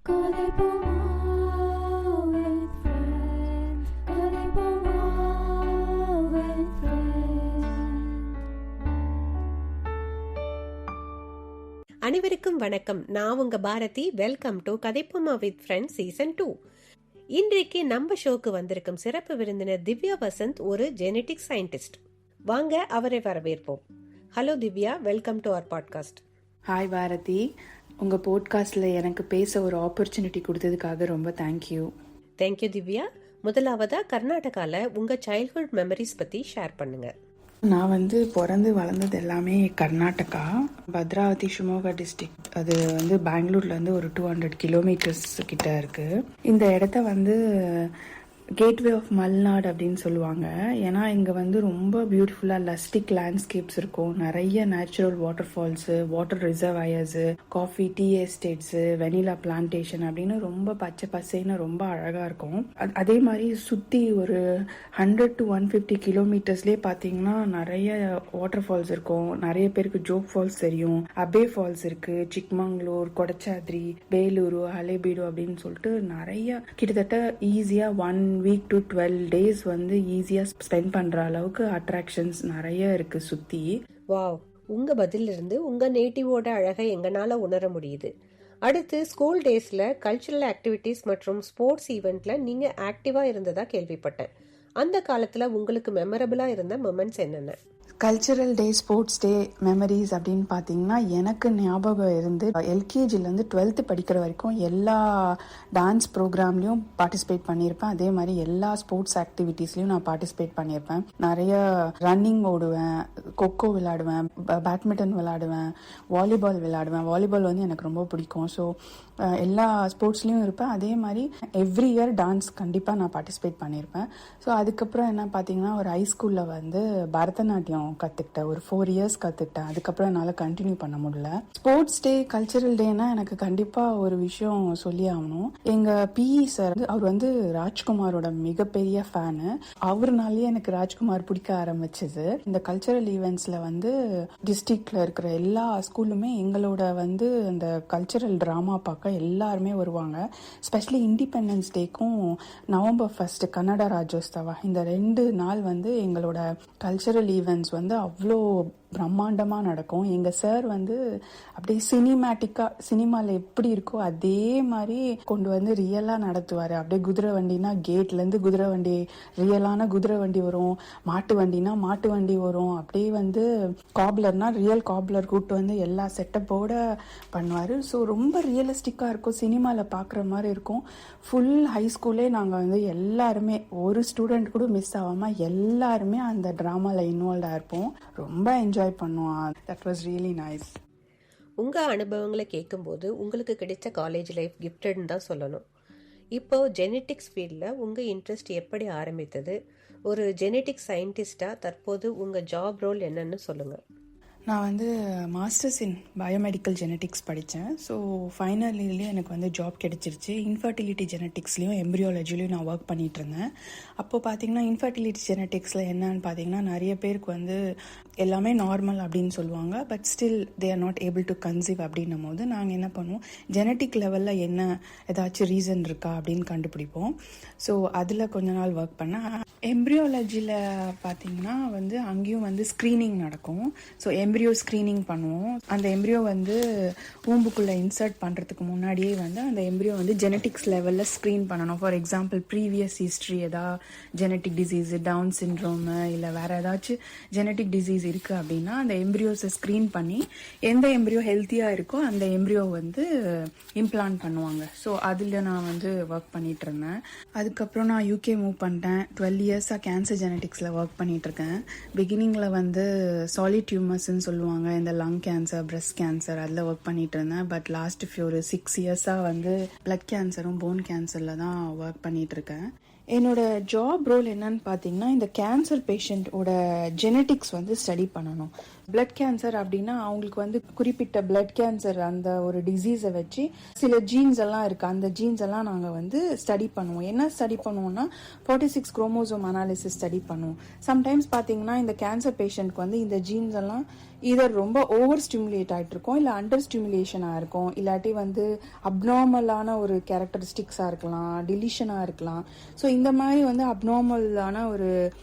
அனைவருக்கும் வணக்கம். நான் உங்க பாரதி. வெல்கம் டு கதைப்போமா வித் ஃப்ரெண்ட்ஸ் சீசன் 2. இன்றைக்கு நம்ம ஷோக்கு வந்திருக்கும் சிறப்பு விருந்தினர் திவ்யா வசந்த் ஒரு ஜெனடிக் சயின்டிஸ்ட். வாங்க அவரை வரவேற்போம். Hello Divya, welcome to our podcast. Hi Bharathi, உங்க பாட்காஸ்ட்ல எனக்கு பேச ஒரு ஆப்பர்ச்சுனிட்டி கொடுத்ததுக்காக ரொம்ப தேங்க்யூ. தேங்க்யூ திவ்யா. முதலாவதா கர்நாடகால உங்க சைல்ட்ஹுட் மெமரிஸ் பத்தி ஷேர் பண்ணுங்க. நான் பிறந்து வளர்ந்தது எல்லாமே கர்நாடகா, பத்ராவதி, ஷிமோகா டிஸ்ட்ரிக்ட். அது பெங்களூர்லேருந்து ஒரு 200 கிலோமீட்டர்ஸ் கிட்ட இருக்கு. இந்த இடத்த கேட்வே ஆஃப் மல்நாடு அப்படின்னு சொல்லுவாங்க. ஏன்னா இங்கே ரொம்ப பியூட்டிஃபுல்லாக லஸ்டிக் லேண்ட்ஸ்கேப்ஸ் இருக்கும். நிறைய natural water falls, water reservoirs, coffee, tea estates, vanilla plantation அப்படின்னு ரொம்ப பச்சை பசைன்னு ரொம்ப அழகாக இருக்கும். அதே மாதிரி சுற்றி ஒரு 100 to 150 கிலோமீட்டர்ஸ்லேயே பார்த்தீங்கன்னா நிறைய வாட்டர் ஃபால்ஸ் இருக்கும். நிறைய பேருக்கு ஜோக் ஃபால்ஸ் தெரியும். அபே ஃபால்ஸ் இருக்கு, சிக்மங்களூர், கொடச்சாத்ரி, பேலூரு, ஹலேபீடு அப்படின்னு சொல்லிட்டு நிறைய, கிட்டத்தட்ட ஈஸியாக 1 வீக் to 12 days ஈஸியா ஸ்பெண்ட் பண்ற அளவுக்கு அட்ராக்ஷன்ஸ் நிறைய இருக்கு சுத்தி. வாவ், உங்க பதில இருந்து உங்க நேட்டிவோட அழகை எங்கனால உணர முடியுது. அடுத்து ஸ்கூல் டேஸ்ல கல்ச்சுரல் ஆக்டிவிட்டிஸ் மற்றும் ஸ்போர்ட்ஸ் ஈவெண்ட்ல நீங்க ஆக்டிவா இருந்ததா கேள்விப்பட்டேன். அந்த காலத்துல உங்களுக்கு மெமரபிளா இருந்த மொமெண்ட்ஸ் என்னென்ன? கல்ச்சரல் டே, ஸ்போர்ட்ஸ் டே மெமரிஸ் அப்படின்னு பார்த்தீங்கன்னா, எனக்கு ஞாபகம் இருந்து எல்கேஜிலேருந்து 12th படிக்கிற வரைக்கும் எல்லா டான்ஸ் ப்ரோக்ராம்லையும் பார்ட்டிசிபேட் பண்ணியிருப்பேன். அதே மாதிரி எல்லா ஸ்போர்ட்ஸ் ஆக்டிவிட்டீஸ்லையும் நான் பார்ட்டிசிபேட் பண்ணியிருப்பேன். நிறைய ரன்னிங் ஓடுவேன், கொக்கோ விளையாடுவேன், பேட்மிண்டன் விளையாடுவேன், வாலிபால் விளையாடுவேன். வாலிபால் எனக்கு ரொம்ப பிடிக்கும். ஸோ எல்லா ஸ்போர்ட்ஸ்லையும் இருப்பேன். அதே மாதிரி எவ்ரி இயர் டான்ஸ் கண்டிப்பாக நான் பார்ட்டிசிபேட் பண்ணியிருப்பேன். ஸோ அதுக்கப்புறம் என்ன பார்த்தீங்கன்னா, ஒரு ஹைஸ்கூலில் பரதநாட்டியம் கற்றுக்கிட்டேன். ஒரு 4 years கற்றுக்கிட்டேன். அதுக்கப்புறம் என்னால் கண்டினியூ பண்ண முடியல. ஸ்போர்ட்ஸ் டே, கல்ச்சரல் டேனா எனக்கு கண்டிப்பாக ஒரு விஷயம் சொல்லி ஆகணும். எங்கள் பிஇ சார் அவர் ராஜ்குமாரோட மிகப்பெரிய ஃபேனு. அவருனாலேயே எனக்கு ராஜ்குமார் பிடிக்க ஆரம்பிச்சது. இந்த கல்ச்சரல் ஈவெண்ட்ஸில் டிஸ்ட்ரிக்ட்ல இருக்கிற எல்லா ஸ்கூலுமே எங்களோட அந்த கல்ச்சரல் ட்ராமா பார்க்க எல்லாருமே வருவாங்க. ஸ்பெஷலி இண்டிபெண்டன்ஸ் டேக்கும் November 1 கன்னட ராஜோத்சவா, இந்த 2 நாள் எங்களோட கல்ச்சரல் ஈவெண்ட்ஸ் அவ்வளோ பிரம்மாண்டமா நடக்கும். எங்க சார் அப்படியே சினிமேட்டிக்கா, சினிமால எப்படி இருக்கோ அதே மாதிரி கொண்டு ரியலா நடத்துவாரு. அப்படியே குதிரை வண்டினா கேட்ல இருந்து குதிரை வண்டி, ரியலான குதிரை வண்டி வரும். மாட்டு வண்டினா மாட்டு வண்டி வரும். அப்படியே காப்லர்னா ரியல் காப்லர் கூட்டு எல்லா செட்டப்போட பண்ணுவாரு. ஸோ ரொம்ப ரியலிஸ்டிக்கா இருக்கும், சினிமால பாக்குற மாதிரி இருக்கும். ஃபுல் ஹை ஸ்கூலே நாங்க எல்லாருமே, ஒரு ஸ்டூடெண்ட் கூட மிஸ் ஆகாம எல்லாருமே அந்த டிராமால இன்வால்வ் ஆயிருப்போம். ரொம்ப என்ஜாய் பண்ணுவோம். That was really nice. உங்க அனுபவங்களை கேட்கும்போது உங்களுக்கு கிடைச்ச காலேஜ் லைஃப் கிஃப்டட்னு தான் சொல்லணும். இப்போ ஜெனட்டிக்ஸ் ஃபீல்டில் உங்க இன்ட்ரெஸ்ட் எப்படி ஆரம்பித்தது? ஒரு ஜெனட்டிக் சயின்டிஸ்டா தற்போது உங்க ஜாப் ரோல் என்னன்னு சொல்லுங்க. நான் மாஸ்டர்ஸ் இன் பயோமெடிக்கல் ஜெனட்டிக்ஸ் படித்தேன். ஸோ ஃபைனல் இயர்லேயே எனக்கு ஜாப் கிடைச்சிருச்சு. இன்ஃபர்டிலிட்டி ஜெனட்டிக்ஸ்லையும் எம்ப்ரியாலஜிலையும் நான் ஒர்க் பண்ணிட்டு இருந்தேன். அப்போ பார்த்தீங்கன்னா இன்ஃபர்டிலிட்டி ஜெனட்டிக்ஸில் என்னன்னு பார்த்தீங்கன்னா, நிறைய பேருக்கு எல்லாமே நார்மல் அப்படின்னு சொல்லுவாங்க. But still they are not able to conceive அப்படின்னும் போது நாங்கள் என்ன பண்ணுவோம், ஜெனட்டிக் லெவலில் என்ன ஏதாச்சும் ரீசன் இருக்கா அப்படின்னு கண்டுபிடிப்போம். ஸோ அதில் கொஞ்ச நாள் ஒர்க் பண்ணேன். எம்ப்ரியாலஜியில் பார்த்தீங்கன்னா அங்கேயும் ஸ்க்ரீனிங் நடக்கும். ஸோ எம்ப்ரியோ ஸ்க்ரீனிங் பண்ணுவோம். அந்த எம்ப்ரியோ ஊம்புக்குள்ளே இன்சர்ட் பண்ணுறதுக்கு முன்னாடியே அந்த எம்ப்ரியோ ஜெனட்டிக்ஸ் லெவலில் ஸ்க்ரீன் பண்ணணும். ஃபார் எக்ஸாம்பிள் ப்ரீவியஸ் ஹிஸ்ட்ரி, ஏதாவது ஜெனட்டிக் டிசீஸ், டவுன் சிண்ட்ரோமு, இல்லை வேறு ஏதாச்சும் ஜெனட்டிக் டிசீஸ் இருக்குது அப்படின்னா அந்த எம்ப்ரியோஸை ஸ்க்ரீன் பண்ணி எந்த எம்ப்ரியோ ஹெல்த்தியாக இருக்கோ அந்த எம்ப்ரியோ இம்ப்ளான்ட் பண்ணுவாங்க. ஸோ அதில் நான் ஒர்க் பண்ணிட்டு இருந்தேன். அதுக்கப்புறம் நான் யூகே மூவ் பண்ணிட்டேன். 12 years கேன்சர் ஜெனட்டிக்ஸில் ஒர்க் பண்ணிட்டு இருக்கேன். பிகினிங்கில் சாலிட் டியூமர்ஸ் சொல்லுவாங்க, இந்த லங் கேன்சர், பிரஸ்ட் கேன்சர், அதில் ஒர்க் பண்ணிட்டு இருந்தேன். பட் லாஸ்ட் ஒரு 6 years பிளட் கேன்சரும் போன் கேன்சரில் தான் ஒர்க் பண்ணிட்டு இருக்கேன். என்னோட ஜாப் ரோல் என்னன்னு பார்த்தீங்கன்னா, இந்த கேன்சர் பேஷண்ட்டோட ஜெனட்டிக்ஸ் ஸ்டடி பண்ணணும். பிளட் கேன்சர் அப்படின்னா அவங்களுக்கு வந்து குறிப்பிட்ட பிளட் கேன்சர் அந்த ஒரு டிசீஸை வச்சு சில ஜீன்ஸ் எல்லாம் இருக்கு. அந்த ஜீன்ஸ் எல்லாம் நாங்க வந்து ஸ்டடி பண்ணுவோம். என்ன ஸ்டடி பண்ணுவோம்னா 46 குரோமோசோம் அனாலிசிஸ் ஸ்டடி பண்ணுவோம். சம்டைம்ஸ் பாத்தீங்கன்னா இந்த கேன்சர் பேஷண்ட்க்கு வந்து இந்த ஜீன்ஸ் எல்லாம் இதர் ரொம்ப ஓவர் ஸ்டிமுலேட் ஆயிட்டு இருக்கும், இல்ல அண்டர் ஸ்டிமுலேஷனா இருக்கும், இல்லாட்டி வந்து அப்நார்மலான ஒரு கேரக்டரிஸ்டிக்ஸா இருக்கலாம், டிலிஷனா இருக்கலாம். ஸோ இந்த மாதிரி வந்து அப்நார்மலான ஒரு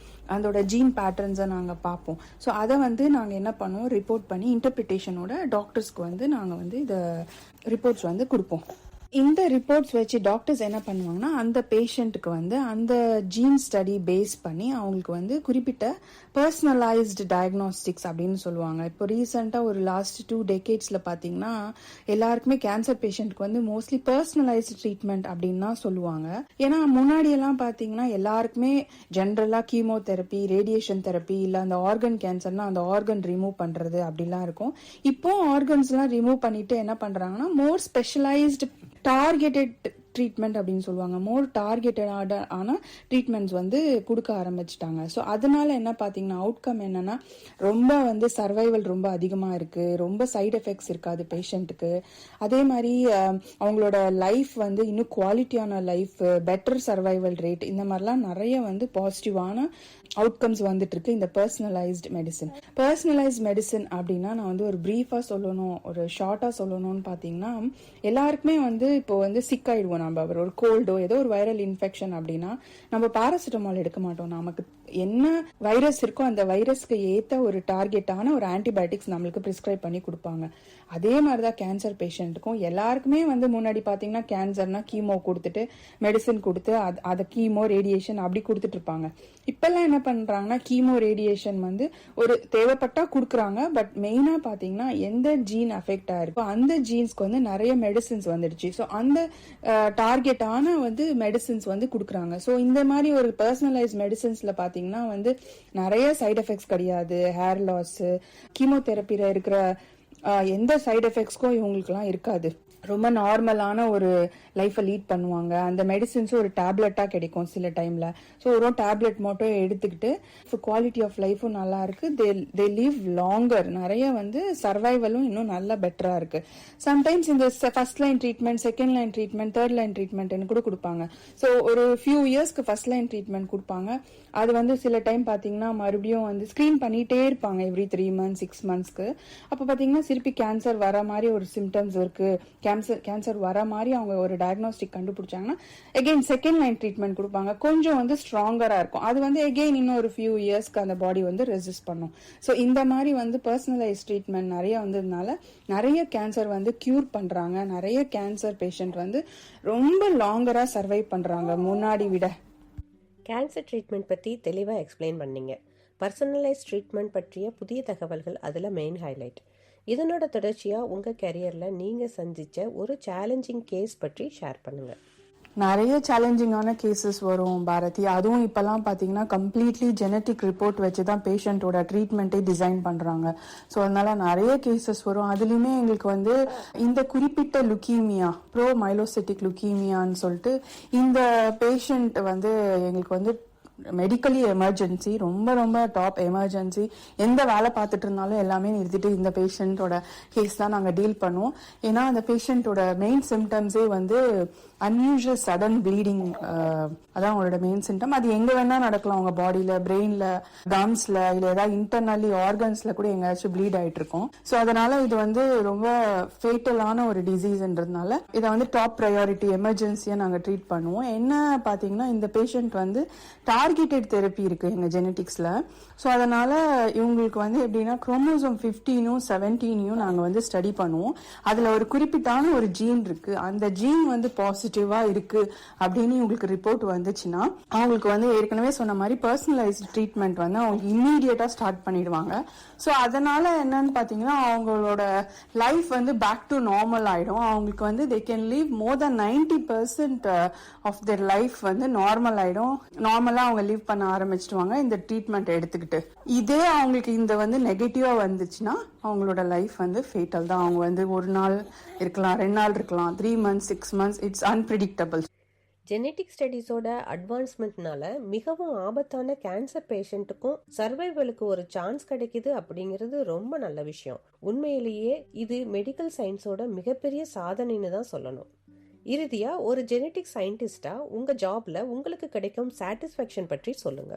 அதோட ஜீன் பேட்டர்ன்ஸை நாங்கள் பார்ப்போம். ஸோ அதை வந்து நாங்கள் என்ன பண்ணுவோம், ரிப்போர்ட் பண்ணி இன்டர்பிரிட்டேஷனோட டாக்டர்ஸ்க்கு வந்து நாங்கள் வந்து இதை ரிப்போர்ட்ஸ் வந்து கொடுப்போம். இந்த ரிப்போர்ட்ஸ் வச்சு டாக்டர்ஸ் என்ன பண்ணுவாங்கன்னா அந்த பேஷண்ட்டுக்கு வந்து அந்த ஜீன் ஸ்டடி பேஸ் பண்ணி அவங்களுக்கு வந்து குறிப்பிட்ட பர்சனலைஸ்டு டயக்னாஸ்டிக்ஸ் அப்படின்னு சொல்லுவாங்க. இப்போ ரீசெண்டாக ஒரு லாஸ்ட் 2 டெக்கேட்ஸில் பார்த்தீங்கன்னா எல்லாருக்குமே கேன்சர் பேஷண்ட்க்கு வந்து மோஸ்ட்லி பர்சனலைஸ்டு ட்ரீட்மெண்ட் அப்படின்னு தான் சொல்லுவாங்க. ஏன்னா முன்னாடியெல்லாம் பார்த்தீங்கன்னா எல்லாருக்குமே ஜென்ரலாக கீமோதெரப்பி, ரேடியேஷன் தெரப்பி, இல்லை அந்த ஆர்கன் கேன்சர்னா அந்த ஆர்கன் ரிமூவ் பண்ணுறது அப்படிலாம் இருக்கும். இப்போ ஆர்கன்ஸ்லாம் ரிமூவ் பண்ணிட்டு என்ன பண்ணுறாங்கன்னா மோர் ஸ்பெஷலைஸ்டு டார்கெட்டட் ட்ரீட்மெண்ட் அப்படின்னு சொல்லுவாங்க. மோர் டார்கெட்டட் ஆன ட்ரீட்மெண்ட்ஸ் வந்து கொடுக்க ஆரம்பிச்சிட்டாங்க. ஸோ அதனால என்ன பார்த்தீங்கன்னா அவுட்கம் என்னன்னா ரொம்ப வந்து சர்வைவல் ரொம்ப அதிகமாக இருக்கு, ரொம்ப சைடு எஃபெக்ட்ஸ் இருக்காது பேஷண்ட்டுக்கு. அதே மாதிரி அவங்களோட லைஃப் வந்து இன்னும் குவாலிட்டியான லைஃப், பெட்டர் சர்வைவல் ரேட், இந்த மாதிரிலாம் நிறைய வந்து பாசிட்டிவான அவுட்கம்ஸ் வந்துட்டு இருக்கு இந்த பர்சனலைஸ்டு மெடிசன். பர்சனலைஸ்ட் மெடிசன் அப்படின்னா நான் வந்து ஒரு பிரீஃபா சொல்லணும், ஒரு ஷார்ட்டா சொல்லணும்னு பாத்தீங்கன்னா எல்லாருக்குமே வந்து இப்போ வந்து சிக் ஆயிடுவோம். நம்ம ஒரு கோல்டோ ஏதோ ஒரு வைரல் இன்ஃபெக்ஷன் அப்படின்னா நம்ம பாராசிட்டமால் எடுக்க மாட்டோம். நமக்கு என்ன வைரஸ் இருக்கோ அந்த வைரஸ்க்கு ஏத்த ஒரு டார்கெட்டான ஒரு ஆன்டிபயோட்டிக்ஸ் நம்மளுக்கு பிரிஸ்கிரைப் பண்ணி கொடுப்பாங்க. அதே மாதிரிதான் கேன்சர் பேஷண்ட்டுக்கும் எல்லாருக்குமே வந்து முன்னாடி பாத்தீங்கன்னா கேன்சர்னா கீமோ கொடுத்துட்டு மெடிசன் கொடுத்து அதை கீமோ ரேடியேஷன் அப்படி கொடுத்துட்டு இருப்பாங்க. இப்பெல்லாம் என்ன பண்றாங்கன்னா கீமோ ரேடியேஷன் வந்து ஒரு தேவைப்பட்டா கொடுக்குறாங்க. பட் மெயினா பாத்தீங்கன்னா எந்த ஜீன் அஃபெக்ட் ஆயிருக்கோ அந்த ஜீன்ஸ்க்கு வந்து நிறைய மெடிசின்ஸ் வந்துடுச்சு. ஸோ அந்த டார்கெட்டான வந்து மெடிசின்ஸ் வந்து கொடுக்குறாங்க. ஸோ இந்த மாதிரி ஒரு பர்சனலைஸ் மெடிசின்ஸ்ல பாத்தீங்கன்னா வந்து நிறைய சைடு எஃபெக்ட்ஸ் கிடையாது. ஹேர் லாஸ், கீமோதெரப்பில இருக்கிற எந்த சைடு எஃபெக்ட்ஸ்க்கும் இவங்களுக்குலாம் இருக்காது. ரொம்ப நார்மலான ஒரு லைஃபை லீட் பண்ணுவாங்க. அந்த மெடிசின்ஸும் ஒரு டேப்லெட்டா கிடைக்கும் சில டைம்ல. ஸோ ஒரு டேப்லெட் மட்டும் எடுத்துக்கிட்டு குவாலிட்டி ஆஃப் லைஃபும் நல்லா இருக்கு. They live longer. நிறைய வந்து சர்வைவலும் இன்னும் நல்லா பெட்டரா இருக்கு. சம்டைம்ஸ் இந்த first line treatment, second line treatment, third line treatment கூட கொடுப்பாங்க. ஸோ ஒரு ஃபியூ இயர்ஸ்க்கு ஃபர்ஸ்ட் லைன் ட்ரீட்மெண்ட் கொடுப்பாங்க. அது வந்து சில டைம் பாத்தீங்கன்னா மறுபடியும் வந்து ஸ்கிரீன் பண்ணிட்டே இருப்பாங்க எவ்ரி 3 months 6 monthsக்கு. அப்ப பாத்தீங்கன்னா திருப்பி கேன்சர் வர மாதிரி ஒரு சிம்டம்ஸ் இருக்கு, கேன்சர் வர மாதிரி அவங்க ஒரு டயக்னாஸ்டிக் கண்டுபிடிச்சாங்கன்னா அகெயின் செகண்ட் லைன் ட்ரீட்மெண்ட் கொடுப்பாங்க. கொஞ்சம் வந்து ஸ்ட்ராங்கரா இருக்கும். அது வந்து அகெயின் இன்னும் ஒரு ஃபியூ இயர்ஸ்க்கு அந்த பாடி வந்து ரெசிஸ்ட் பண்ணும். ஸோ இந்த மாதிரி வந்து பர்சனலைஸ் ட்ரீட்மெண்ட் நிறைய வந்ததுனால நிறைய கேன்சர் வந்து கியூர் பண்றாங்க. நிறைய கேன்சர் பேஷண்ட் வந்து ரொம்ப லாங்கரா சர்வை பண்றாங்க முன்னாடி விட. கேன்சர் ட்ரீட்மெண்ட் பற்றி தெளிவாக எக்ஸ்பிளைன் பண்ணீங்க. பர்சனலைஸ் ட்ரீட்மெண்ட் பற்றிய புதிய தகவல்கள் அதில் மெயின் ஹைலைட். இதனோட தொடர்ச்சியாக உங்கள் கெரியரில் நீங்கள் சந்தித்த ஒரு சேலஞ்சிங் கேஸ் பற்றி ஷேர் பண்ணுங்கள். நிறைய சேலஞ்சிங்கான கேசஸ் வரும் பாரதி. அதுவும் இப்பெல்லாம் பாத்தீங்கன்னா கம்ப்ளீட்லி ஜெனட்டிக் ரிப்போர்ட் வச்சுதான் பேஷண்டோட ட்ரீட்மெண்ட்டே டிசைன் பண்றாங்க. ஸோ அதனால நிறைய கேசஸ் வரும். அதுலயுமே எங்களுக்கு வந்து இந்த குறிப்பிட்ட லுக்கீமியா, ப்ரோ மைலோசிட்டிக் லுக்கீமியான்னு சொல்லிட்டு இந்த பேஷண்ட் வந்து எங்களுக்கு வந்து மெடிக்கலி எமர்ஜென்சி, ரொம்ப ரொம்ப டாப் எமர்ஜென்சி. எந்த வேலை பார்த்துட்டு இருந்தாலும் எல்லாமே நிறுத்திட்டு இந்த பேஷண்டோட கேஸ் தான் நாங்கள் டீல் பண்ணுவோம். ஏன்னா அந்த பேஷண்டோட மெயின் சிம்டம்ஸே வந்து அன்யூஷுவல் சடன் ப்ளீடிங், அதான் அவங்களோட மெயின் சிம்டம். அது எங்க வேணா நடக்கலாம், அவங்க பாடியில, பிரெயின்ல, கம்ஸ்ல, இல்ல ஏதாவது இன்டர்னலி ஆர்கன்ஸ்ல கூட எங்கேயாச்சும் ப்ளீட் ஆயிட்டு இருக்கும். ஸோ அதனால இது வந்து ரொம்ப ஃபேட்டலான ஒரு டிசீஸ்ன்றதுனால இதை வந்து டாப் ப்ரையாரிட்டி எமர்ஜென்சியா நாங்க ட்ரீட் பண்ணுவோம். என்ன பாத்தீங்கன்னா இந்த பேஷண்ட் வந்து டார்கெட்டட் தெரப்பி இருக்கு எங்க ஜெனட்டிக்ஸ்ல. ஸோ அதனால இவங்களுக்கு வந்து எப்படின்னா குரோமோசோம் 15 17 நாங்க வந்து ஸ்டடி பண்ணுவோம். அதுல ஒரு குறிப்பிட்டான ஒரு ஜீன் இருக்கு. அந்த ஜீன் வந்து பாசிட்டிவா இருக்கு அப்படின்னு உங்களுக்கு ரிப்போர்ட் வந்துச்சுன்னா அவங்களுக்கு வந்து ஏற்கனவே சொன்ன மாதிரி பர்சனலைஸ்ட் ட்ரீட்மெண்ட் வந்து அவங்க இம்மீடியட்டா ஸ்டார்ட் பண்ணிடுவாங்க. ஸோ அதனால என்னன்னு பாத்தீங்கன்னா அவங்களோட லைஃப் வந்து பேக் டு நார்மல் ஆயிடும். அவங்களுக்கு வந்து they can live more than 90% of their life வந்து நார்மல் ஆயிடும். நார்மலா அவங்க லீவ் பண்ண ஆரம்பிச்சிடுவாங்க இந்த ட்ரீட்மெண்ட் எடுத்துக்கிட்டு. இதே அவங்களுக்கு இந்த வந்து நெகட்டிவா வந்துச்சுன்னா அவங்களோட லைஃப் வந்து ஃபேட்டல் தான். அவங்க வந்து ஒரு நாள் இருக்கலாம், 2 நாள் இருக்கலாம், 3 months 6 months. It's unpredictable. Genetic ஸ்டடீஸோட அட்வான்ஸ்மெண்ட்னால மிகவும் ஆபத்தான கேன்சர் பேஷண்ட்டுக்கும் சர்வைவலுக்கு ஒரு சான்ஸ் கிடைக்குது அப்படிங்கிறது ரொம்ப நல்ல விஷயம். உண்மையிலேயே இது மெடிக்கல் சயின்ஸோட மிகப்பெரிய சாதனைன்னு தான் சொல்லணும். இறுதியா ஒரு ஜெனெட்டிக் சயின்டிஸ்டா உங்க ஜாப்ல உங்களுக்கு கிடைக்கும் சாட்டிஸ்ஃபேக்ஷன் பற்றி சொல்லுங்க.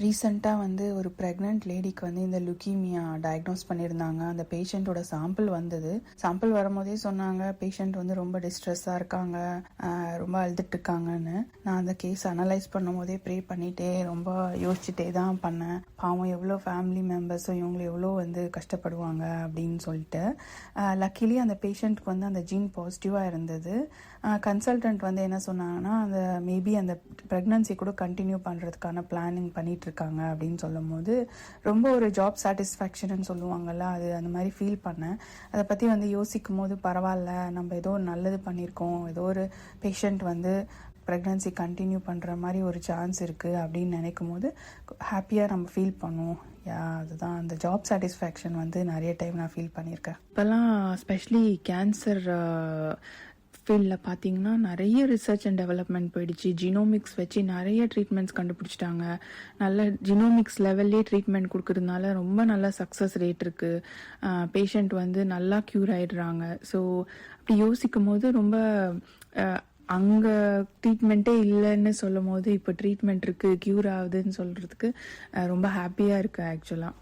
ரீசெண்டாக வந்து ஒரு ப்ரெக்னென்ட் லேடிக்கு வந்து இந்த லுக்கீமியா டயக்னோஸ் பண்ணியிருந்தாங்க. அந்த பேஷண்ட்டோட சாம்பிள் வந்தது. சாம்பிள் வரும்போதே சொன்னாங்க பேஷண்ட் வந்து ரொம்ப டிஸ்ட்ரெஸ்ஸாக இருக்காங்க, ரொம்ப அழுதுட்டு இருக்காங்கன்னு. நான் அந்த கேஸ் அனலைஸ் பண்ணும் போதே ப்ரே பண்ணிட்டே ரொம்ப யோசிச்சுட்டே தான் பண்ணேன். பாவம் எவ்வளோ ஃபேமிலி மெம்பர்ஸும் இவங்களை எவ்வளோ வந்து கஷ்டப்படுவாங்க அப்படின்னு சொல்லிட்டு. லக்கிலி அந்த பேஷண்ட்க்கு வந்து அந்த ஜீன் பாசிட்டிவாக இருந்தது. கன்சல்டன்ட் வந்து என்ன சொன்னாங்கன்னா அந்த மேபி அந்த ப்ரெக்னன்சி கூட கண்டினியூ பண்ணுறதுக்கான பிளானிங் பண்ணிட்டு இருக்காங்க அப்படின்னு சொல்லும் போது ரொம்ப ஒரு ஜாப் சாட்டிஸ்ஃபேக்ஷன் சொல்லுவாங்கல்ல, அது அந்த மாதிரி ஃபீல் பண்ணேன். அதை பற்றி வந்து யோசிக்கும் போது பரவாயில்ல, நம்ம ஏதோ ஒரு நல்லது பண்ணியிருக்கோம், ஏதோ ஒரு பேஷண்ட் வந்து ப்ரெக்னன்சி கண்டினியூ பண்ணுற மாதிரி ஒரு சான்ஸ் இருக்குது அப்படின்னு நினைக்கும் போது ஹாப்பியாக நம்ம ஃபீல் பண்ணுவோம். அதுதான் அந்த ஜாப் சாட்டிஸ்ஃபேக்ஷன் வந்து நிறைய டைம் நான் ஃபீல் பண்ணியிருக்கேன். இப்போல்லாம் ஸ்பெஷலி கேன்சர் ஃபீல்டில் பார்த்தீங்கன்னா நிறைய ரிசர்ச் அண்ட் டெவலப்மெண்ட் போயிடுச்சு. ஜினோமிக்ஸ் வச்சு நிறைய ட்ரீட்மெண்ட்ஸ் கண்டுபிடிச்சிட்டாங்க. நல்ல ஜினோமிக்ஸ் லெவல்லே ட்ரீட்மெண்ட் கொடுக்கறதுனால ரொம்ப நல்ல சக்ஸஸ் ரேட் இருக்குது. பேஷண்ட் வந்து நல்லா க்யூர் ஆகிடுறாங்க. ஸோ அப்படி யோசிக்கும் போது ரொம்ப அங்கே ட்ரீட்மெண்ட்டே இல்லைன்னு சொல்லும் போது இப்போ ட்ரீட்மெண்ட் இருக்குது, க்யூர் ஆகுதுன்னு சொல்கிறதுக்கு ரொம்ப ஹாப்பியாக இருக்குது ஆக்சுவலாக.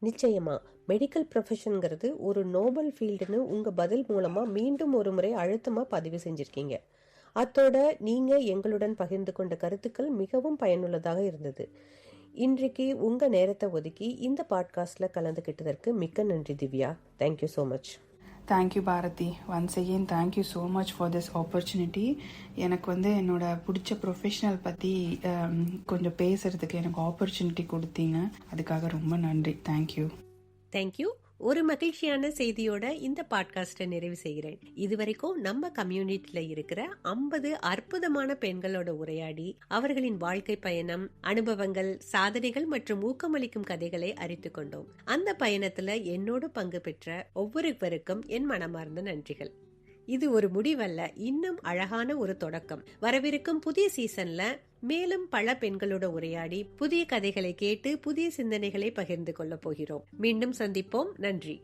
நிச்சயமா மெடிக்கல் ப்ரொஃபஷன்ங்கிறது ஒரு நோபல் ஃபீல்டுன்னு உங்க பதில் மூலமா மீண்டும் ஒரு முறை அழுத்தமா பதிவு செஞ்சிருக்கீங்க. அத்தோட நீங்க எங்களுடன் பகிர்ந்து கொண்ட கருத்துக்கள் மிகவும் பயனுள்ளதாக இருந்தது. இன்றைக்கு உங்க நேரத்தை ஒதுக்கி இந்த பாட்காஸ்ட்ல கலந்துகிட்டதற்கு மிக்க நன்றி Divya. Thank you so much. Thank you Bharathi. Once again thank you so much for this opportunity. எனக்கு வந்து என்னோட பிடிச்ச ப்ரொஃபஷனல் பற்றி கொஞ்சம் பேசுறதுக்கு எனக்கு ஆப்பர்ச்சுனிட்டி கொடுத்தீங்க. அதுக்காக ரொம்ப நன்றி. தேங்க்யூ. தேங்க்யூ. ஒரு மகிழ்ச்சியான செய்தியோட இந்த பாட்காஸ்டை நிறைவு செய்கிறேன். இதுவரைக்கும் நம்ம கம்யூனிட்டியில இருக்கிற 50 அற்புதமான பெண்களோட உரையாடி அவர்களின் வாழ்க்கை பயணம், அனுபவங்கள், சாதனைகள் மற்றும் ஊக்கமளிக்கும் கதைகளை அறிந்து கொண்டோம். அந்த பயணத்துல என்னோடு பங்கு பெற்ற ஒவ்வொருவருக்கும் என் மனமார்ந்த நன்றிகள். இது ஒரு முடிவல்ல, இன்னும் அழகான ஒரு தொடக்கம். வரவிருக்கும் புதிய சீசன்ல மேலும் பல பெண்களோட உரையாடி புதிய கதைகளை கேட்டு புதிய சிந்தனைகளை பகிர்ந்து கொள்ள போகிறோம். மீண்டும் சந்திப்போம். நன்றி.